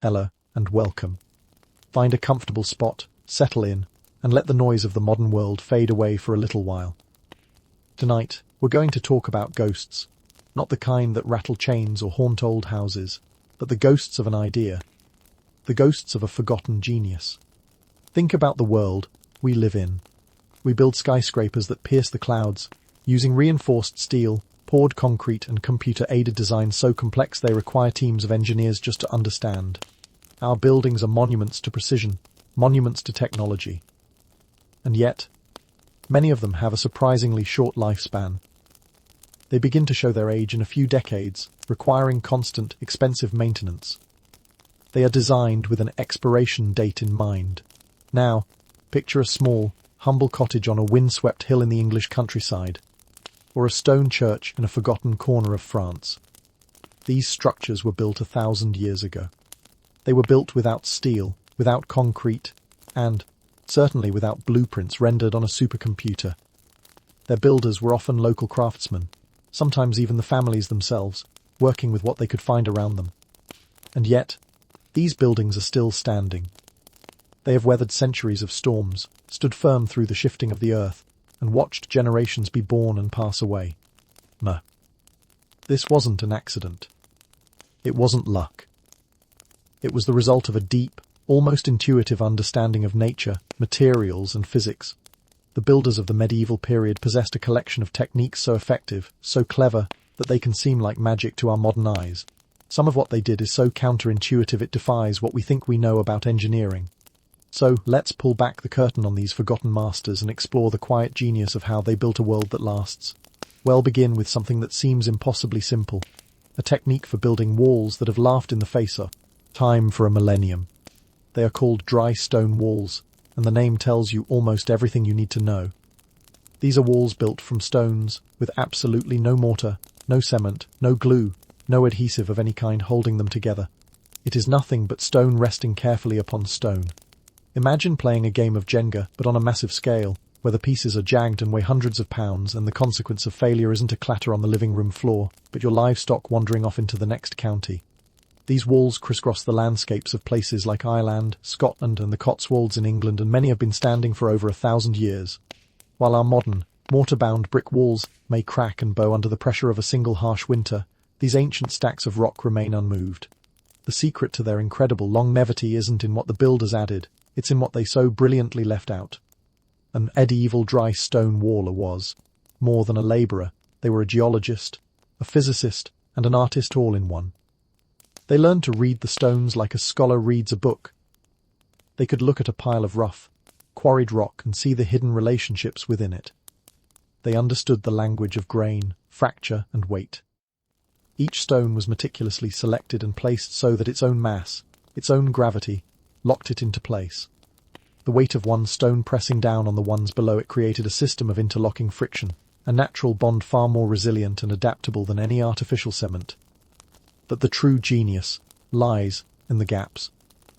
Hello, and welcome. Find a comfortable spot, settle in, and let the noise of the modern world fade away for a little while. Tonight, we're going to talk about ghosts, not the kind that rattle chains or haunt old houses, but the ghosts of an idea, the ghosts of a forgotten genius. Think about the world we live in. We build skyscrapers that pierce the clouds, using reinforced steel, poured concrete and computer-aided design so complex they require teams of engineers just to understand. Our buildings are monuments to precision, monuments to technology. And yet, many of them have a surprisingly short lifespan. They begin to show their age in a few decades, requiring constant, expensive maintenance. They are designed with an expiration date in mind. Now, picture a small, humble cottage on a windswept hill in the English countryside, or a stone church in a forgotten corner of France. These structures were built 1,000 years ago. They were built without steel, without concrete, and certainly without blueprints rendered on a supercomputer. Their builders were often local craftsmen, sometimes even the families themselves, working with what they could find around them. And yet, these buildings are still standing. They have weathered centuries of storms, stood firm through the shifting of the earth, and watched generations be born and pass away. This wasn't an accident. It wasn't luck. It was the result of a deep, almost intuitive understanding of nature, materials, and physics. The builders of the medieval period possessed a collection of techniques so effective, so clever, that they can seem like magic to our modern eyes. Some of what they did is so counterintuitive it defies what we think we know about engineering. So, let's pull back the curtain on these forgotten masters and explore the quiet genius of how they built a world that lasts. We'll begin with something that seems impossibly simple. A technique for building walls that have laughed in the face of time for a millennium. They are called dry stone walls, and the name tells you almost everything you need to know. These are walls built from stones, with absolutely no mortar, no cement, no glue, no adhesive of any kind holding them together. It is nothing but stone resting carefully upon stone. Imagine playing a game of Jenga, but on a massive scale, where the pieces are jagged and weigh hundreds of pounds, and the consequence of failure isn't a clatter on the living room floor, but your livestock wandering off into the next county. These walls crisscross the landscapes of places like Ireland, Scotland, and the Cotswolds in England, and many have been standing for over 1,000 years. While our modern, mortar-bound brick walls may crack and bow under the pressure of a single harsh winter, these ancient stacks of rock remain unmoved. The secret to their incredible longevity isn't in what the builders added, it's in what they so brilliantly left out. An medieval dry stone waller was more than a labourer. They were a geologist, a physicist, and an artist all in one. They learned to read the stones like a scholar reads a book. They could look at a pile of rough, quarried rock and see the hidden relationships within it. They understood the language of grain, fracture, and weight. Each stone was meticulously selected and placed so that its own mass, its own gravity, locked it into place. The weight of one stone pressing down on the ones below it created a system of interlocking friction, a natural bond far more resilient and adaptable than any artificial cement. But the true genius lies in the gaps.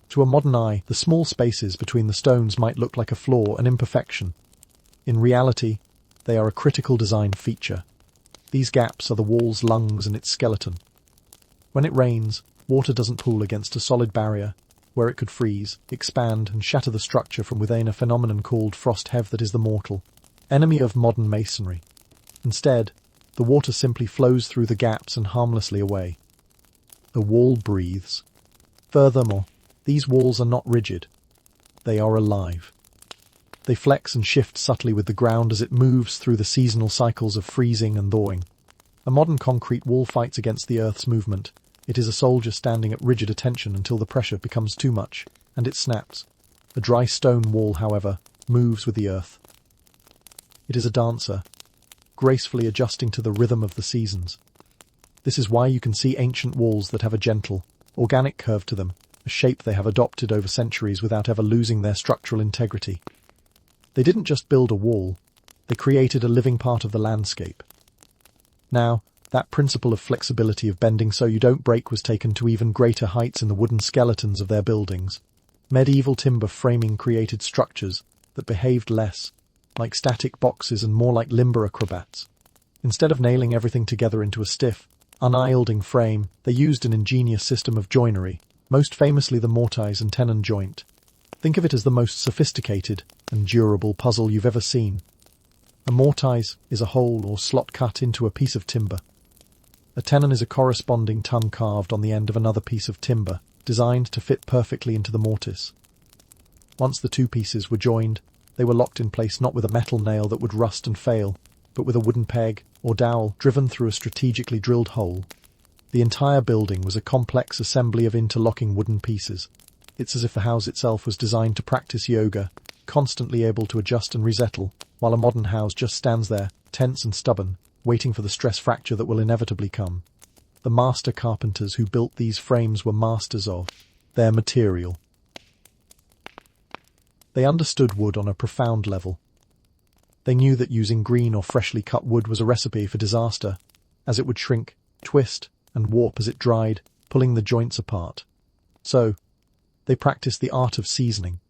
To a modern eye, the small spaces between the stones might look like a flaw, an imperfection. In reality, they are a critical design feature. These gaps are the wall's lungs and its skeleton. When it rains, water doesn't pool against a solid barrier, where it could freeze, expand, and shatter the structure from within, a phenomenon called frost-heave that is the mortal enemy of modern masonry. Instead, the water simply flows through the gaps and harmlessly away. The wall breathes. Furthermore, these walls are not rigid. They are alive. They flex and shift subtly with the ground as it moves through the seasonal cycles of freezing and thawing. A modern concrete wall fights against the Earth's movement. It is a soldier standing at rigid attention until the pressure becomes too much, and it snaps. A dry stone wall, however, moves with the earth. It is a dancer, gracefully adjusting to the rhythm of the seasons. This is why you can see ancient walls that have a gentle, organic curve to them, a shape they have adopted over centuries without ever losing their structural integrity. They didn't just build a wall, they created a living part of the landscape. Now, that principle of flexibility, of bending so you don't break, was taken to even greater heights in the wooden skeletons of their buildings. Medieval timber framing created structures that behaved less like static boxes and more like limber acrobats. Instead of nailing everything together into a stiff, unyielding frame, they used an ingenious system of joinery, most famously the mortise and tenon joint. Think of it as the most sophisticated and durable puzzle you've ever seen. A mortise is a hole or slot cut into a piece of timber. A tenon is a corresponding tongue carved on the end of another piece of timber, designed to fit perfectly into the mortise. Once the two pieces were joined, they were locked in place not with a metal nail that would rust and fail, but with a wooden peg or dowel driven through a strategically drilled hole. The entire building was a complex assembly of interlocking wooden pieces. It's as if the house itself was designed to practice yoga, constantly able to adjust and resettle, while a modern house just stands there, tense and stubborn, waiting for the stress fracture that will inevitably come. The master carpenters who built these frames were masters of their material. They understood wood on a profound level. They knew that using green or freshly cut wood was a recipe for disaster, as it would shrink, twist, and warp as it dried, pulling the joints apart. So, they practiced the art of seasoning.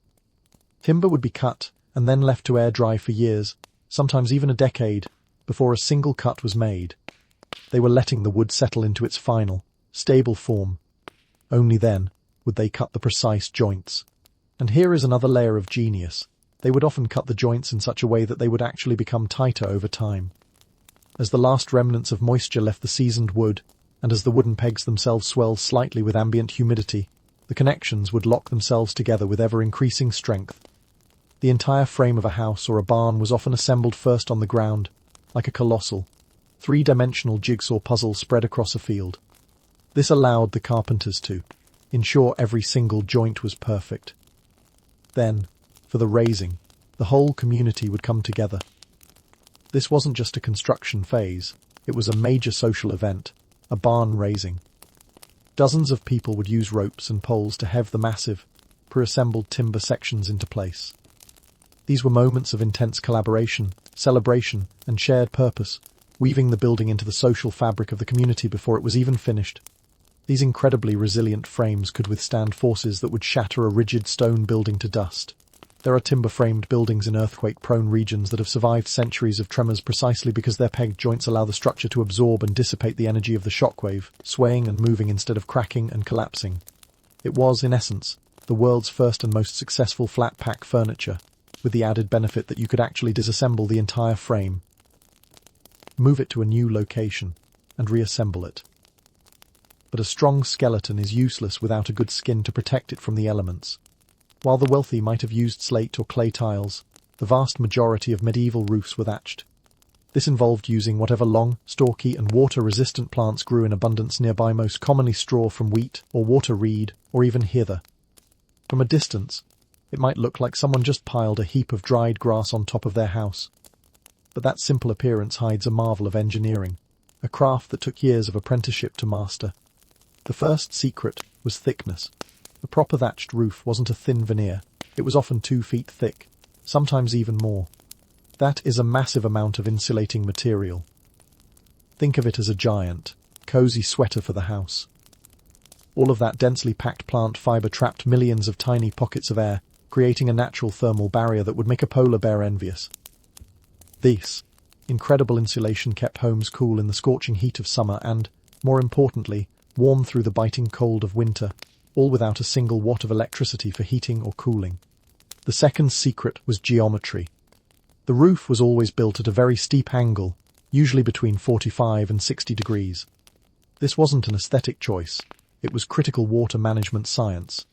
Timber would be cut and then left to air dry for years, sometimes even a decade, before a single cut was made. They were letting the wood settle into its final, stable form. Only then would they cut the precise joints. And here is another layer of genius. They would often cut the joints in such a way that they would actually become tighter over time. As the last remnants of moisture left the seasoned wood, and as the wooden pegs themselves swelled slightly with ambient humidity, the connections would lock themselves together with ever-increasing strength. The entire frame of a house or a barn was often assembled first on the ground, like a colossal, three-dimensional jigsaw puzzle spread across a field. This allowed the carpenters to ensure every single joint was perfect. Then, for the raising, the whole community would come together. This wasn't just a construction phase, it was a major social event, a barn raising. Dozens of people would use ropes and poles to heave the massive, pre-assembled timber sections into place. These were moments of intense collaboration, celebration, and shared purpose, weaving the building into the social fabric of the community before it was even finished. These incredibly resilient frames could withstand forces that would shatter a rigid stone building to dust. There are timber-framed buildings in earthquake-prone regions that have survived centuries of tremors precisely because their pegged joints allow the structure to absorb and dissipate the energy of the shockwave, swaying and moving instead of cracking and collapsing. It was, in essence, the world's first and most successful flat-pack furniture, with the added benefit that you could actually disassemble the entire frame, move it to a new location, and reassemble it. But a strong skeleton is useless without a good skin to protect it from the elements. While the wealthy might have used slate or clay tiles, the vast majority of medieval roofs were thatched. This involved using whatever long, stalky and water-resistant plants grew in abundance nearby, most commonly straw from wheat or water reed or even heather. From a distance, it might look like someone just piled a heap of dried grass on top of their house. But that simple appearance hides a marvel of engineering, a craft that took years of apprenticeship to master. The first secret was thickness. A proper thatched roof wasn't a thin veneer. It was often 2 feet thick, sometimes even more. That is a massive amount of insulating material. Think of it as a giant, cozy sweater for the house. All of that densely packed plant fiber trapped millions of tiny pockets of air, creating a natural thermal barrier that would make a polar bear envious. This incredible insulation kept homes cool in the scorching heat of summer and, more importantly, warm through the biting cold of winter, all without a single watt of electricity for heating or cooling. The second secret was geometry. The roof was always built at a very steep angle, usually between 45 and 60 degrees. This wasn't an aesthetic choice, it was critical water management science.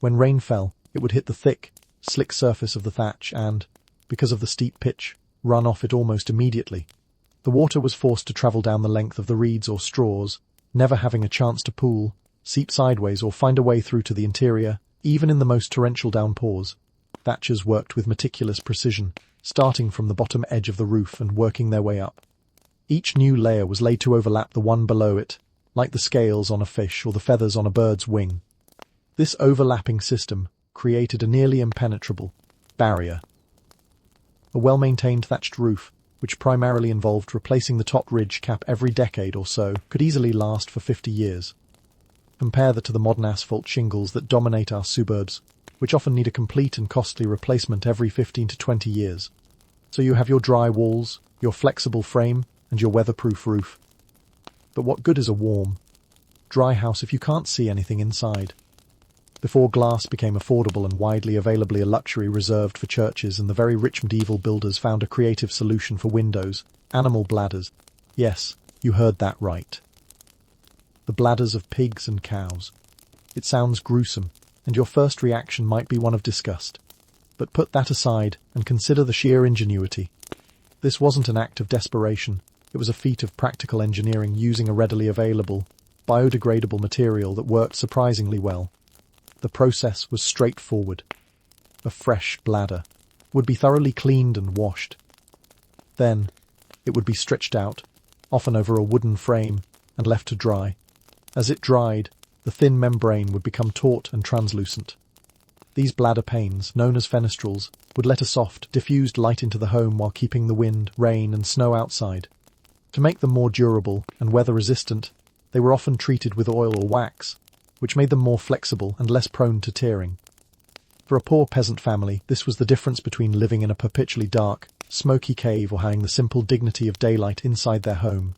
When rain fell, it would hit the thick, slick surface of the thatch and, because of the steep pitch, run off it almost immediately. The water was forced to travel down the length of the reeds or straws, never having a chance to pool, seep sideways or find a way through to the interior, even in the most torrential downpours. Thatchers worked with meticulous precision, starting from the bottom edge of the roof and working their way up. Each new layer was laid to overlap the one below it, like the scales on a fish or the feathers on a bird's wing. This overlapping system created a nearly impenetrable barrier. A well-maintained thatched roof, which primarily involved replacing the top ridge cap every decade or so, could easily last for 50 years. Compare that to the modern asphalt shingles that dominate our suburbs, which often need a complete and costly replacement every 15 to 20 years. So you have your dry walls, your flexible frame, and your weatherproof roof. But what good is a warm, dry house if you can't see anything inside? Before glass became affordable and widely available, a luxury reserved for churches, and the very rich medieval builders found a creative solution for windows: animal bladders. Yes, you heard that right. The bladders of pigs and cows. It sounds gruesome, and your first reaction might be one of disgust. But put that aside and consider the sheer ingenuity. This wasn't an act of desperation. It was a feat of practical engineering using a readily available, biodegradable material that worked surprisingly well. The process was straightforward. A fresh bladder would be thoroughly cleaned and washed. Then, it would be stretched out, often over a wooden frame, and left to dry. As it dried, the thin membrane would become taut and translucent. These bladder panes, known as fenestrals, would let a soft, diffused light into the home while keeping the wind, rain, and snow outside. To make them more durable and weather-resistant, they were often treated with oil or wax, which made them more flexible and less prone to tearing. For a poor peasant family, this was the difference between living in a perpetually dark, smoky cave or having the simple dignity of daylight inside their home.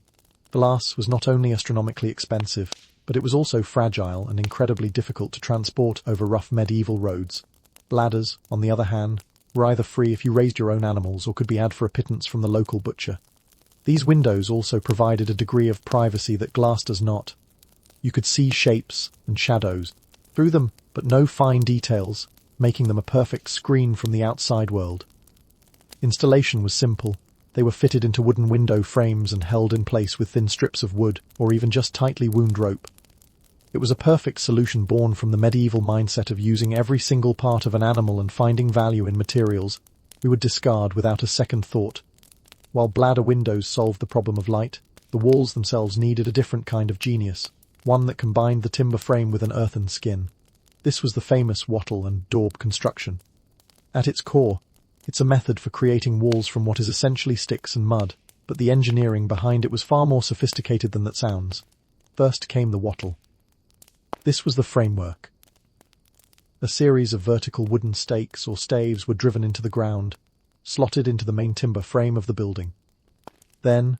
Glass was not only astronomically expensive, but it was also fragile and incredibly difficult to transport over rough medieval roads. Bladders, on the other hand, were either free if you raised your own animals or could be had for a pittance from the local butcher. These windows also provided a degree of privacy that glass does not. You could see shapes and shadows through them, but no fine details, making them a perfect screen from the outside world. Installation was simple. They were fitted into wooden window frames and held in place with thin strips of wood, or even just tightly wound rope. It was a perfect solution born from the medieval mindset of using every single part of an animal and finding value in materials we would discard without a second thought. While bladder windows solved the problem of light, the walls themselves needed a different kind of genius, one that combined the timber frame with an earthen skin. This was the famous wattle and daub construction. At its core, it's a method for creating walls from what is essentially sticks and mud, but the engineering behind it was far more sophisticated than that sounds. First came the wattle. This was the framework. A series of vertical wooden stakes or staves were driven into the ground, slotted into the main timber frame of the building. Then,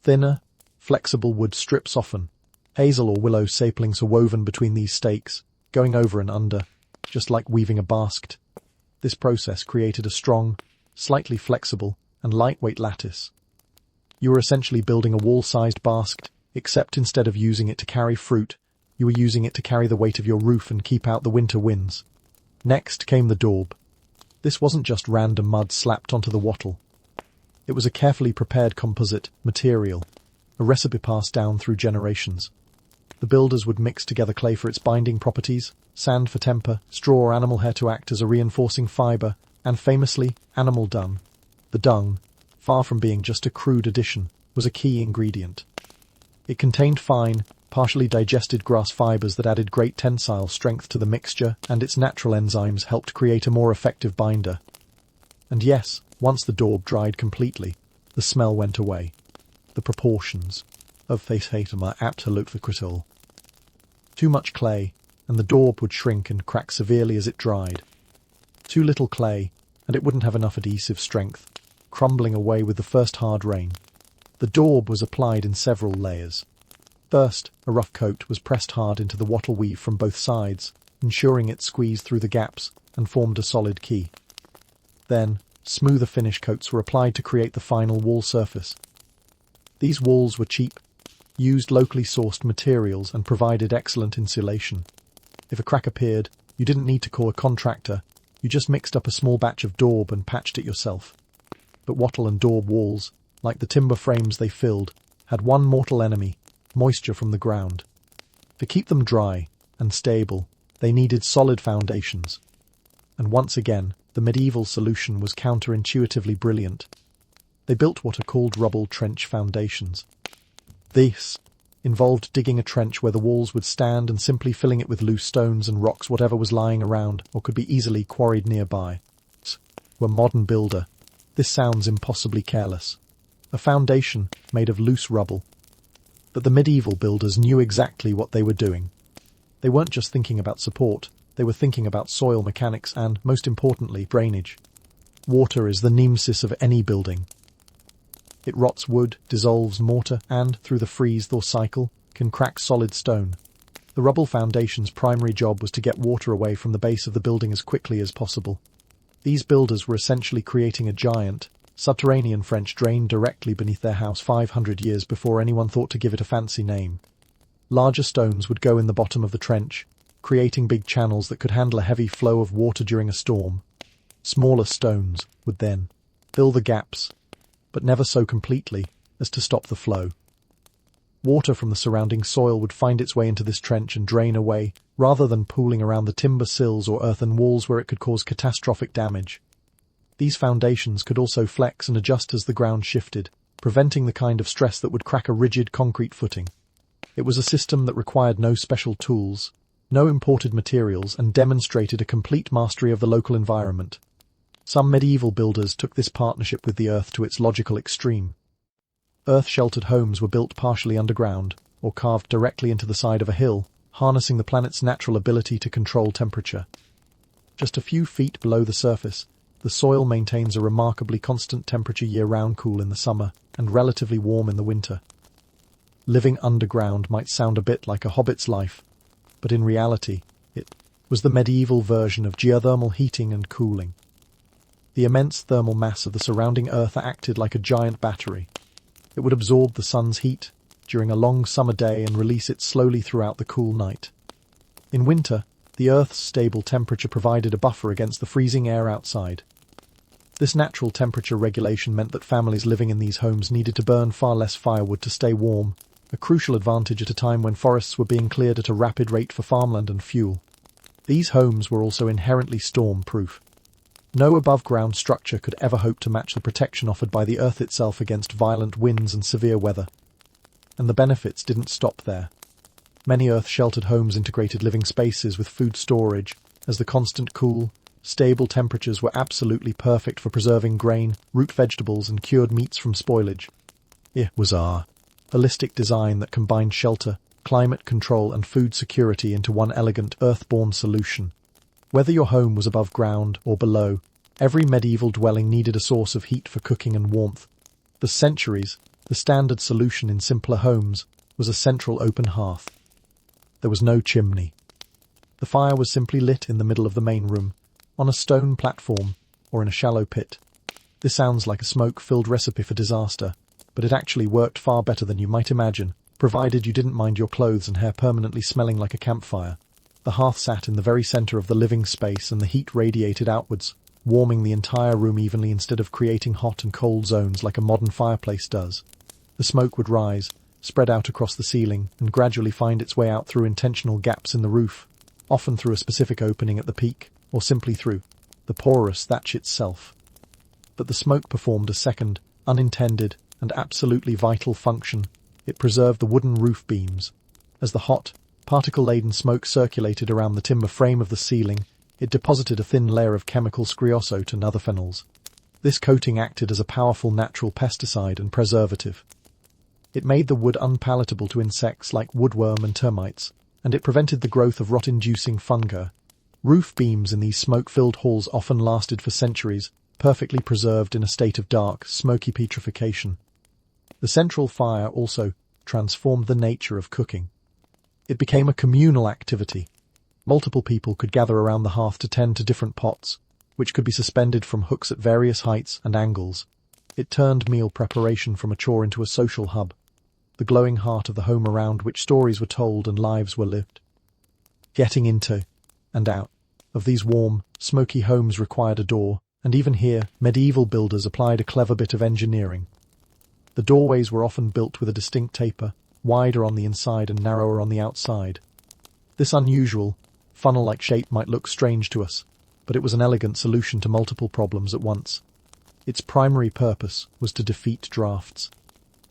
thinner, flexible wood strips, often hazel or willow saplings, are woven between these stakes, going over and under, just like weaving a basket. This process created a strong, slightly flexible, and lightweight lattice. You were essentially building a wall-sized basket, except instead of using it to carry fruit, you were using it to carry the weight of your roof and keep out the winter winds. Next came the daub. This wasn't just random mud slapped onto the wattle. It was a carefully prepared composite material, a recipe passed down through generations. The builders would mix together clay for its binding properties, sand for temper, straw or animal hair to act as a reinforcing fibre, and famously, animal dung. The dung, far from being just a crude addition, was a key ingredient. It contained fine, partially digested grass fibres that added great tensile strength to the mixture, and its natural enzymes helped create a more effective binder. And yes, once the daub dried completely, the smell went away. The proportions of this item are absolutely critical. Too much clay, and the daub would shrink and crack severely as it dried. Too little clay, and it wouldn't have enough adhesive strength, crumbling away with the first hard rain. The daub was applied in several layers. First, a rough coat was pressed hard into the wattle weave from both sides, ensuring it squeezed through the gaps and formed a solid key. Then, smoother finish coats were applied to create the final wall surface. These walls were cheap, used locally sourced materials, and provided excellent insulation. If a crack appeared, you didn't need to call a contractor, you just mixed up a small batch of daub and patched it yourself. But wattle and daub walls, like the timber frames they filled, had one mortal enemy: moisture from the ground. To keep them dry and stable, they needed solid foundations. And once again, the medieval solution was counterintuitively brilliant. They built what are called rubble trench foundations. This involved digging a trench where the walls would stand and simply filling it with loose stones and rocks, whatever was lying around or could be easily quarried nearby. To a modern builder, this sounds impossibly careless. A foundation made of loose rubble. But the medieval builders knew exactly what they were doing. They weren't just thinking about support, they were thinking about soil mechanics and, most importantly, drainage. Water is the nemesis of any building. It rots wood, dissolves mortar, and, through the freeze-thaw cycle, can crack solid stone. The rubble foundation's primary job was to get water away from the base of the building as quickly as possible. These builders were essentially creating a giant, subterranean French drain directly beneath their house 500 years before anyone thought to give it a fancy name. Larger stones would go in the bottom of the trench, creating big channels that could handle a heavy flow of water during a storm. Smaller stones would then fill the gaps, but never so completely as to stop the flow. Water from the surrounding soil would find its way into this trench and drain away, rather than pooling around the timber sills or earthen walls where it could cause catastrophic damage. These foundations could also flex and adjust as the ground shifted, preventing the kind of stress that would crack a rigid concrete footing. It was a system that required no special tools, no imported materials, and demonstrated a complete mastery of the local environment. Some medieval builders took this partnership with the earth to its logical extreme. Earth-sheltered homes were built partially underground, or carved directly into the side of a hill, harnessing the planet's natural ability to control temperature. Just a few feet below the surface, the soil maintains a remarkably constant temperature year-round, cool in the summer and relatively warm in the winter. Living underground might sound a bit like a hobbit's life, but in reality, it was the medieval version of geothermal heating and cooling. The immense thermal mass of the surrounding Earth acted like a giant battery. It would absorb the sun's heat during a long summer day and release it slowly throughout the cool night. In winter, the Earth's stable temperature provided a buffer against the freezing air outside. This natural temperature regulation meant that families living in these homes needed to burn far less firewood to stay warm, a crucial advantage at a time when forests were being cleared at a rapid rate for farmland and fuel. These homes were also inherently storm-proof. No above-ground structure could ever hope to match the protection offered by the Earth itself against violent winds and severe weather. And the benefits didn't stop there. Many Earth-sheltered homes integrated living spaces with food storage, as the constant cool, stable temperatures were absolutely perfect for preserving grain, root vegetables, and cured meats from spoilage. It was our holistic design that combined shelter, climate control, and food security into one elegant, earth-born solution. Whether your home was above ground or below, every medieval dwelling needed a source of heat for cooking and warmth. For centuries, the standard solution in simpler homes was a central open hearth. There was no chimney. The fire was simply lit in the middle of the main room, on a stone platform, or in a shallow pit. This sounds like a smoke-filled recipe for disaster, but it actually worked far better than you might imagine, provided you didn't mind your clothes and hair permanently smelling like a campfire. The hearth sat in the very center of the living space, and the heat radiated outwards, warming the entire room evenly instead of creating hot and cold zones like a modern fireplace does. The smoke would rise, spread out across the ceiling, and gradually find its way out through intentional gaps in the roof, often through a specific opening at the peak, or simply through the porous thatch itself. But the smoke performed a second, unintended, and absolutely vital function. It preserved the wooden roof beams. As the hot, particle-laden smoke circulated around the timber frame of the ceiling, it deposited a thin layer of chemicals, creosote and other phenols. This coating acted as a powerful natural pesticide and preservative. It made the wood unpalatable to insects like woodworm and termites, and it prevented the growth of rot-inducing fungi. Roof beams in these smoke-filled halls often lasted for centuries, perfectly preserved in a state of dark, smoky putrefaction. The central fire also transformed the nature of cooking. It became a communal activity. Multiple people could gather around the hearth to tend to different pots, which could be suspended from hooks at various heights and angles. It turned meal preparation from a chore into a social hub, the glowing heart of the home around which stories were told and lives were lived. Getting into and out of these warm, smoky homes required a door, and even here, medieval builders applied a clever bit of engineering. The doorways were often built with a distinct taper, wider on the inside and narrower on the outside. This unusual, funnel-like shape might look strange to us, but it was an elegant solution to multiple problems at once. Its primary purpose was to defeat drafts.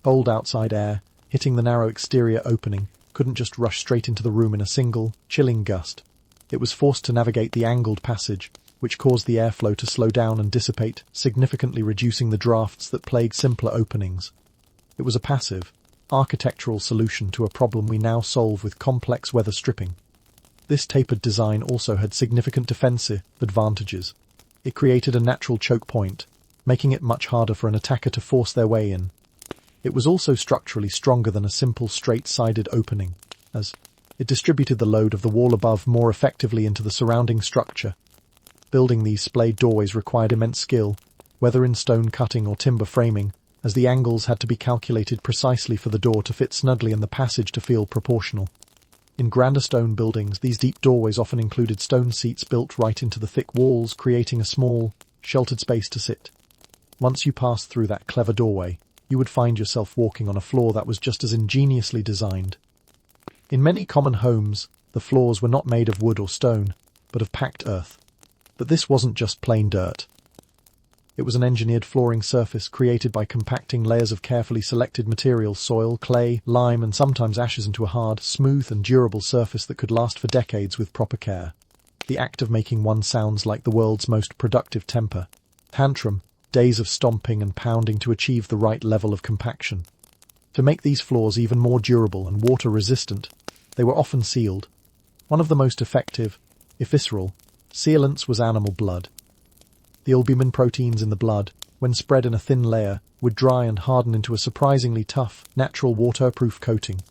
Cold outside air, hitting the narrow exterior opening, couldn't just rush straight into the room in a single, chilling gust. It was forced to navigate the angled passage, which caused the airflow to slow down and dissipate, significantly reducing the drafts that plagued simpler openings. It was a passive, architectural solution to a problem we now solve with complex weather stripping. This tapered design also had significant defensive advantages. It created a natural choke point, making it much harder for an attacker to force their way in. It was also structurally stronger than a simple straight-sided opening, as It distributed the load of the wall above more effectively into the surrounding structure. Building these splayed doorways required immense skill, whether in stone cutting or timber framing, as the angles had to be calculated precisely for the door to fit snugly and the passage to feel proportional. In grander stone buildings, these deep doorways often included stone seats built right into the thick walls, creating a small, sheltered space to sit. Once you passed through that clever doorway, you would find yourself walking on a floor that was just as ingeniously designed. In many common homes, the floors were not made of wood or stone, but of packed earth. But this wasn't just plain dirt. It was an engineered flooring surface created by compacting layers of carefully selected materials, soil, clay, lime, and sometimes ashes into a hard, smooth, and durable surface that could last for decades with proper care. The act of making one sounds like the world's most productive temper tantrum, days of stomping and pounding to achieve the right level of compaction. To make these floors even more durable and water-resistant, they were often sealed. One of the most effective, if visceral, sealants was animal blood. The albumin proteins in the blood, when spread in a thin layer, would dry and harden into a surprisingly tough, natural waterproof coating.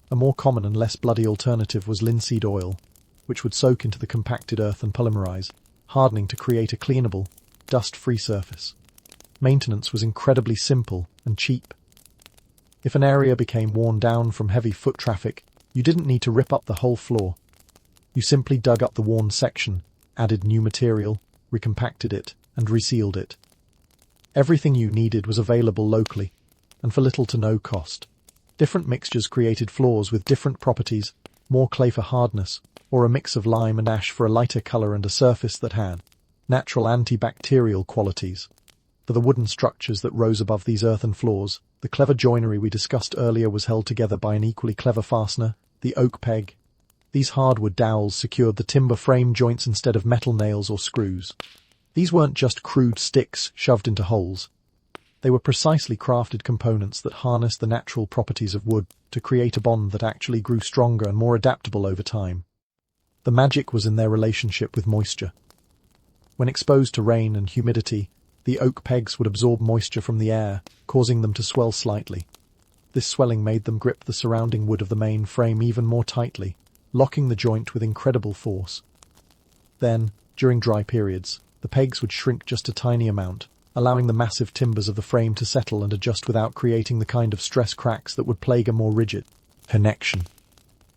A more common and less bloody alternative was linseed oil, which would soak into the compacted earth and polymerize, hardening to create a cleanable, dust-free surface. Maintenance was incredibly simple and cheap. If an area became worn down from heavy foot traffic, you didn't need to rip up the whole floor. You simply dug up the worn section, added new material, recompacted it, and resealed it. Everything you needed was available locally, and for little to no cost. Different mixtures created floors with different properties, more clay for hardness, or a mix of lime and ash for a lighter color and a surface that had natural antibacterial qualities. For the wooden structures that rose above these earthen floors, the clever joinery we discussed earlier was held together by an equally clever fastener, the oak peg. These hardwood dowels secured the timber frame joints instead of metal nails or screws. These weren't just crude sticks shoved into holes. They were precisely crafted components that harnessed the natural properties of wood to create a bond that actually grew stronger and more adaptable over time. The magic was in their relationship with moisture. When exposed to rain and humidity, the oak pegs would absorb moisture from the air, causing them to swell slightly. This swelling made them grip the surrounding wood of the main frame even more tightly, locking the joint with incredible force. Then, during dry periods, the pegs would shrink just a tiny amount, allowing the massive timbers of the frame to settle and adjust without creating the kind of stress cracks that would plague a more rigid connection.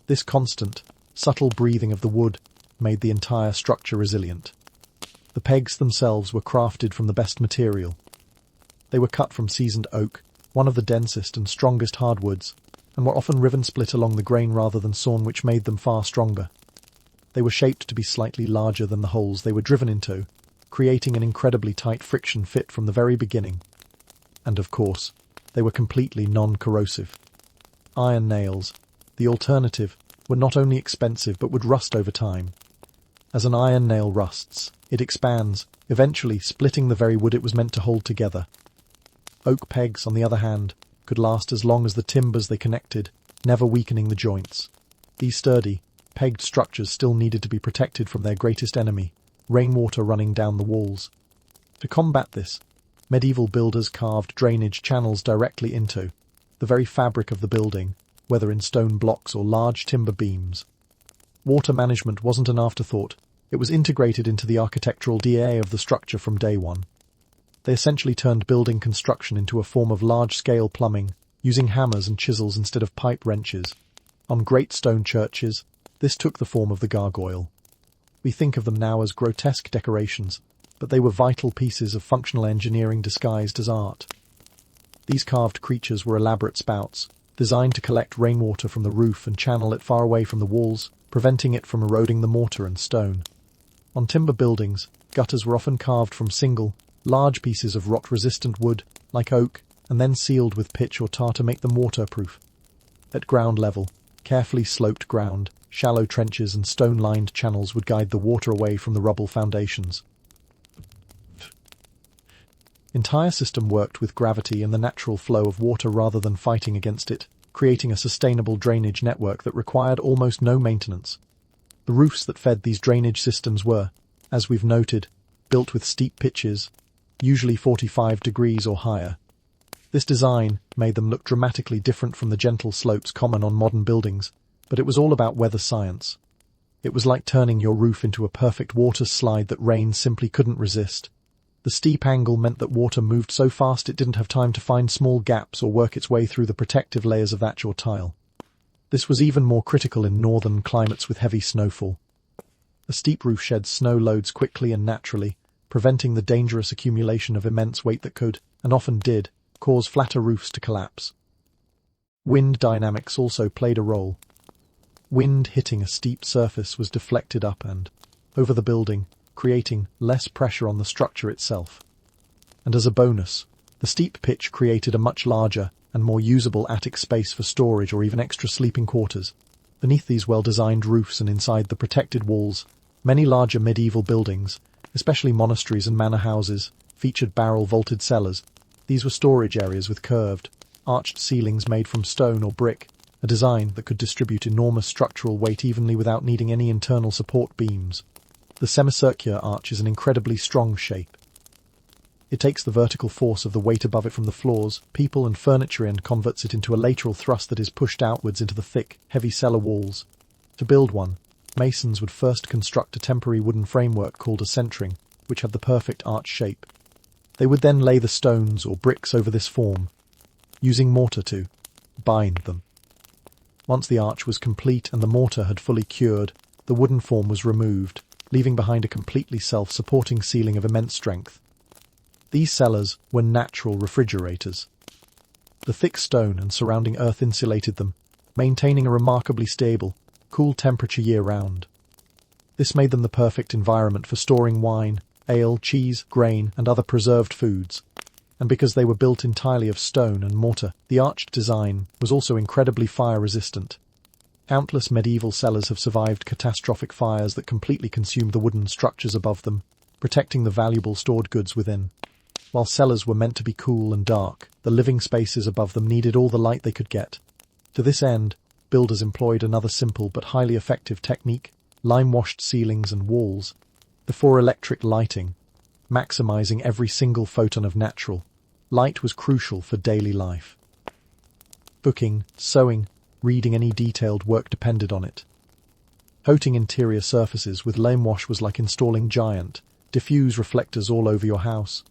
This constant, subtle breathing of the wood made the entire structure resilient. The pegs themselves were crafted from the best material. They were cut from seasoned oak, one of the densest and strongest hardwoods, and were often riven split along the grain rather than sawn, which made them far stronger. They were shaped to be slightly larger than the holes they were driven into, creating an incredibly tight friction fit from the very beginning. And of course, they were completely non-corrosive. Iron nails, the alternative, were not only expensive but would rust over time. As an iron nail rusts, it expands, eventually splitting the very wood it was meant to hold together. Oak pegs, on the other hand, could last as long as the timbers they connected, never weakening the joints. These sturdy, pegged structures still needed to be protected from their greatest enemy, rainwater running down the walls. To combat this, medieval builders carved drainage channels directly into the very fabric of the building, whether in stone blocks or large timber beams. Water management wasn't an afterthought. It was integrated into the architectural DNA of the structure from day one. They essentially turned building construction into a form of large-scale plumbing, using hammers and chisels instead of pipe wrenches. On great stone churches, this took the form of the gargoyle. We think of them now as grotesque decorations, but they were vital pieces of functional engineering disguised as art. These carved creatures were elaborate spouts, designed to collect rainwater from the roof and channel it far away from the walls, preventing it from eroding the mortar and stone. On timber buildings, gutters were often carved from single, large pieces of rot-resistant wood, like oak, and then sealed with pitch or tar to make them waterproof. At ground level, carefully sloped ground, shallow trenches and stone-lined channels would guide the water away from the rubble foundations. The entire system worked with gravity and the natural flow of water rather than fighting against it, creating a sustainable drainage network that required almost no maintenance. The roofs that fed these drainage systems were, as we've noted, built with steep pitches, usually 45 degrees or higher. This design made them look dramatically different from the gentle slopes common on modern buildings, But it was all about weather science. It was like turning your roof into a perfect water slide that rain simply couldn't resist. The steep angle meant that water moved so fast it didn't have time to find small gaps or work its way through the protective layers of thatch or tile. This was even more critical in northern climates with heavy snowfall. A steep roof sheds snow loads quickly and naturally, preventing the dangerous accumulation of immense weight that could, and often did, cause flatter roofs to collapse. Wind dynamics also played a role. Wind hitting a steep surface was deflected up and over the building, creating less pressure on the structure itself. And as a bonus, the steep pitch created a much larger and more usable attic space for storage or even extra sleeping quarters. Beneath these well-designed roofs and inside the protected walls, many larger medieval buildings, especially monasteries and manor houses, featured barrel-vaulted cellars. These were storage areas with curved, arched ceilings made from stone or brick, a design that could distribute enormous structural weight evenly without needing any internal support beams. The semicircular arch is an incredibly strong shape. It takes the vertical force of the weight above it from the floors, people and furniture and converts it into a lateral thrust that is pushed outwards into the thick, heavy cellar walls. To build one, masons would first construct a temporary wooden framework called a centring, which had the perfect arch shape. They would then lay the stones or bricks over this form, using mortar to bind them. Once the arch was complete and the mortar had fully cured, the wooden form was removed, leaving behind a completely self-supporting ceiling of immense strength. These cellars were natural refrigerators. The thick stone and surrounding earth insulated them, maintaining a remarkably stable, cool temperature year-round. This made them the perfect environment for storing wine, ale, cheese, grain, and other preserved foods. And because they were built entirely of stone and mortar, the arched design was also incredibly fire-resistant. Countless medieval cellars have survived catastrophic fires that completely consumed the wooden structures above them, protecting the valuable stored goods within. While cellars were meant to be cool and dark, the living spaces above them needed all the light they could get. To this end, builders employed another simple but highly effective technique: lime-washed ceilings and walls. Before electric lighting, maximizing every single photon of natural light was crucial for daily life. Cooking, sewing, reading, any detailed work depended on it. Coating interior surfaces with lime wash was like installing giant, diffuse reflectors all over your house.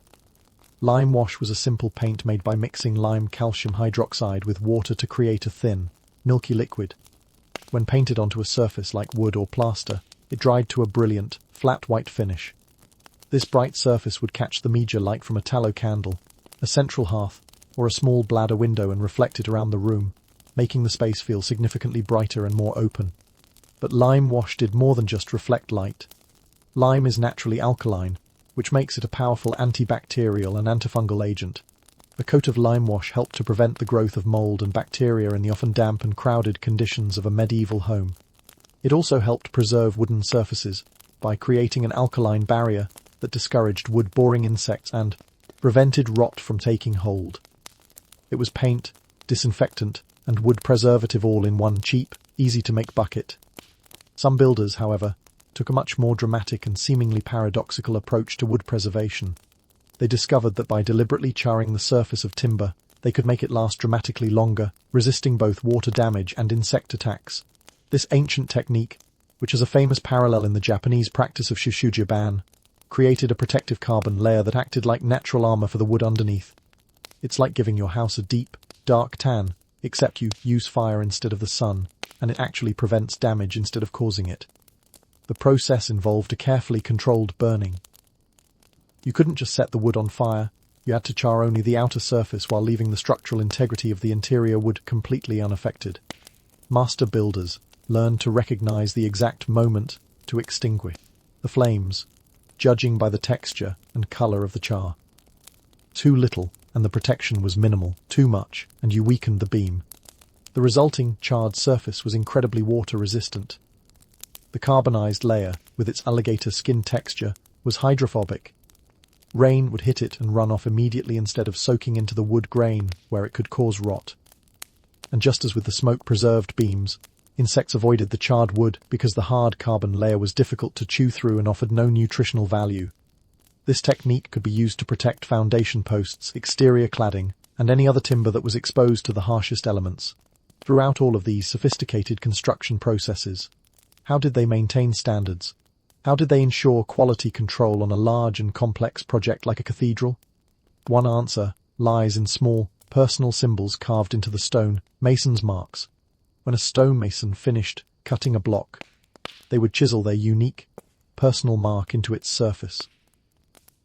Lime wash was a simple paint made by mixing lime calcium hydroxide with water to create a thin, milky liquid. When painted onto a surface like wood or plaster, it dried to a brilliant, flat white finish. This bright surface would catch the media light from a tallow candle, a central hearth, or a small bladder window and reflect it around the room, making the space feel significantly brighter and more open. But lime wash did more than just reflect light. Lime is naturally alkaline, which makes it a powerful antibacterial and antifungal agent. A coat of lime wash helped to prevent the growth of mold and bacteria in the often damp and crowded conditions of a medieval home. It also helped preserve wooden surfaces by creating an alkaline barrier that discouraged wood-boring insects and prevented rot from taking hold. It was paint, disinfectant, and wood preservative all in one cheap, easy-to-make bucket. Some builders, however, took a much more dramatic and seemingly paradoxical approach to wood preservation. They discovered that by deliberately charring the surface of timber, they could make it last dramatically longer, resisting both water damage and insect attacks. This ancient technique, which is a famous parallel in the Japanese practice of shushujiban, created a protective carbon layer that acted like natural armor for the wood underneath. It's like giving your house a deep, dark tan, except you use fire instead of the sun, and it actually prevents damage instead of causing it. The process involved a carefully controlled burning. You couldn't just set the wood on fire, you had to char only the outer surface while leaving the structural integrity of the interior wood completely unaffected. Master builders learned to recognize the exact moment to extinguish the flames, judging by the texture and color of the char. Too little, and the protection was minimal; too much, and you weakened the beam. The resulting charred surface was incredibly water-resistant. The carbonized layer, with its alligator skin texture, was hydrophobic. Rain would hit it and run off immediately instead of soaking into the wood grain, where it could cause rot. And just as with the smoke-preserved beams, insects avoided the charred wood because the hard carbon layer was difficult to chew through and offered no nutritional value. This technique could be used to protect foundation posts, exterior cladding, and any other timber that was exposed to the harshest elements. Throughout all of these sophisticated construction processes, how did they maintain standards? How did they ensure quality control on a large and complex project like a cathedral? One answer lies in small, personal symbols carved into the stone, mason's marks. When a stonemason finished cutting a block, they would chisel their unique, personal mark into its surface.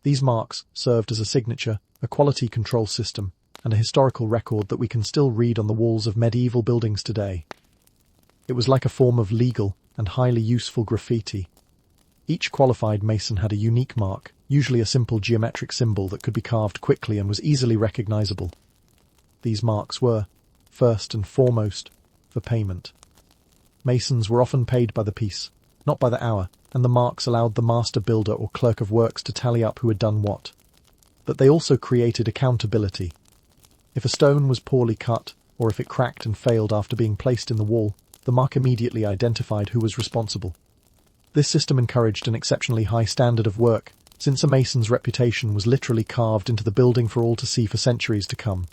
These marks served as a signature, a quality control system, and a historical record that we can still read on the walls of medieval buildings today. It was like a form of legal and highly useful graffiti. Each qualified mason had a unique mark, usually a simple geometric symbol that could be carved quickly and was easily recognizable. These marks were, first and foremost, for payment. Masons were often paid by the piece, not by the hour, and the marks allowed the master builder or clerk of works to tally up who had done what. But they also created accountability. If a stone was poorly cut, or if it cracked and failed after being placed in the wall, the mark immediately identified who was responsible. This system encouraged an exceptionally high standard of work, since a mason's reputation was literally carved into the building for all to see for centuries to come.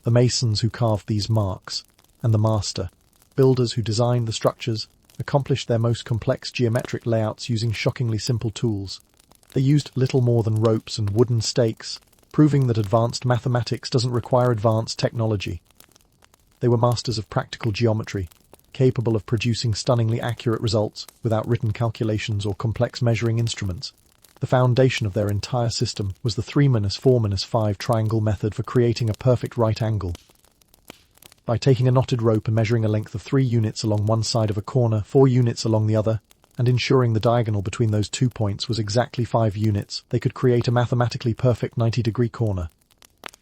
The masons who carved these marks, and the master builders who designed the structures, accomplished their most complex geometric layouts using shockingly simple tools. They used little more than ropes and wooden stakes, proving that advanced mathematics doesn't require advanced technology. They were masters of practical geometry, capable of producing stunningly accurate results without written calculations or complex measuring instruments. The foundation of their entire system was the 3-4-5 triangle method for creating a perfect right angle. By taking a knotted rope and measuring a length of 3 units along one side of a corner, 4 units along the other, and ensuring the diagonal between those 2 points was exactly 5 units, they could create a mathematically perfect 90-degree corner.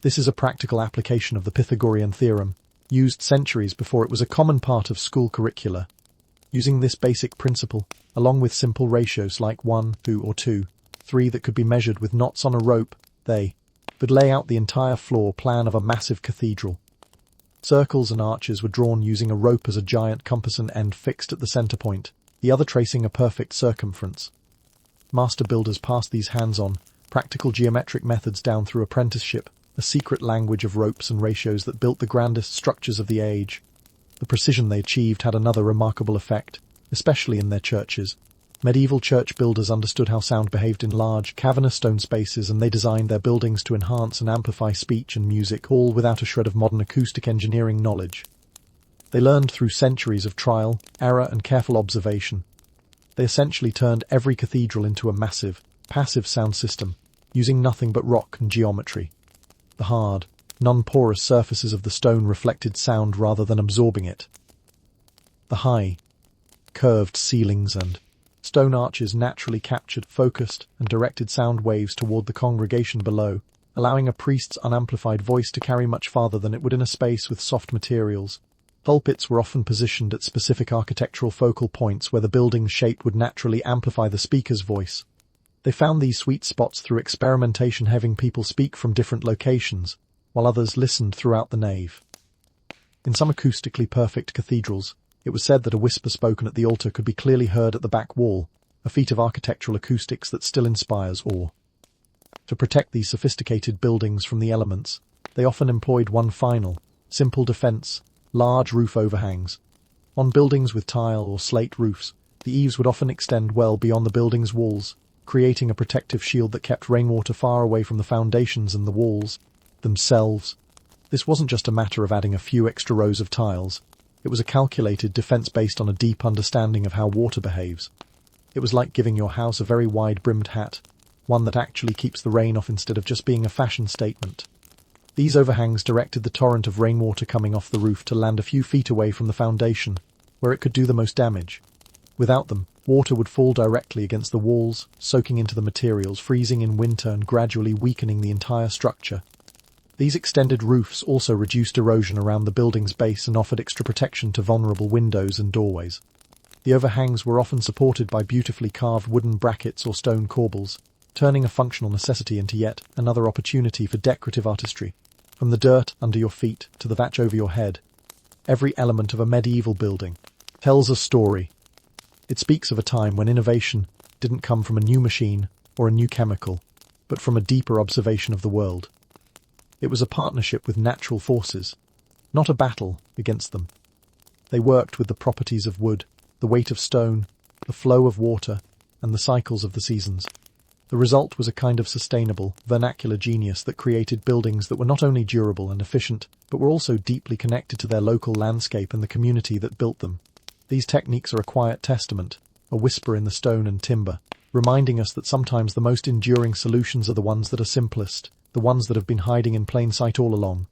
This is a practical application of the Pythagorean theorem, used centuries before it was a common part of school curricula. Using this basic principle, along with simple ratios like 1, 2, or 2, 3 that could be measured with knots on a rope, they would lay out the entire floor plan of a massive cathedral. Circles and arches were drawn using a rope as a giant compass, and end fixed at the center point, the other tracing a perfect circumference. Master builders passed these hands-on, practical geometric methods down through apprenticeship, a secret language of ropes and ratios that built the grandest structures of the age. The precision they achieved had another remarkable effect, especially in their churches. Medieval church builders understood how sound behaved in large, cavernous stone spaces, and they designed their buildings to enhance and amplify speech and music, all without a shred of modern acoustic engineering knowledge. They learned through centuries of trial, error, and careful observation. They essentially turned every cathedral into a massive, passive sound system, using nothing but rock and geometry. The hard, non-porous surfaces of the stone reflected sound rather than absorbing it. The high, curved ceilings and stone arches naturally captured, focused, and directed sound waves toward the congregation below, allowing a priest's unamplified voice to carry much farther than it would in a space with soft materials. Pulpits were often positioned at specific architectural focal points where the building's shape would naturally amplify the speaker's voice. They found these sweet spots through experimentation, having people speak from different locations, while others listened throughout the nave. In some acoustically perfect cathedrals, it was said that a whisper spoken at the altar could be clearly heard at the back wall, a feat of architectural acoustics that still inspires awe. To protect these sophisticated buildings from the elements, they often employed one final, simple defense: large roof overhangs. On buildings with tile or slate roofs, the eaves would often extend well beyond the building's walls, creating a protective shield that kept rainwater far away from the foundations and the walls themselves. This wasn't just a matter of adding a few extra rows of tiles. It was a calculated defense based on a deep understanding of how water behaves. It was like giving your house a very wide-brimmed hat, one that actually keeps the rain off instead of just being a fashion statement. These overhangs directed the torrent of rainwater coming off the roof to land a few feet away from the foundation, where it could do the most damage. Without them, water would fall directly against the walls, soaking into the materials, freezing in winter and gradually weakening the entire structure. These extended roofs also reduced erosion around the building's base and offered extra protection to vulnerable windows and doorways. The overhangs were often supported by beautifully carved wooden brackets or stone corbels, turning a functional necessity into yet another opportunity for decorative artistry. From the dirt under your feet to the thatch over your head, every element of a medieval building tells a story. It speaks of a time when innovation didn't come from a new machine or a new chemical, but from a deeper observation of the world. It was a partnership with natural forces, not a battle against them. They worked with the properties of wood, the weight of stone, the flow of water, and the cycles of the seasons. The result was a kind of sustainable, vernacular genius that created buildings that were not only durable and efficient, but were also deeply connected to their local landscape and the community that built them. These techniques are a quiet testament, a whisper in the stone and timber, reminding us that sometimes the most enduring solutions are the ones that are simplest, the ones that have been hiding in plain sight all along.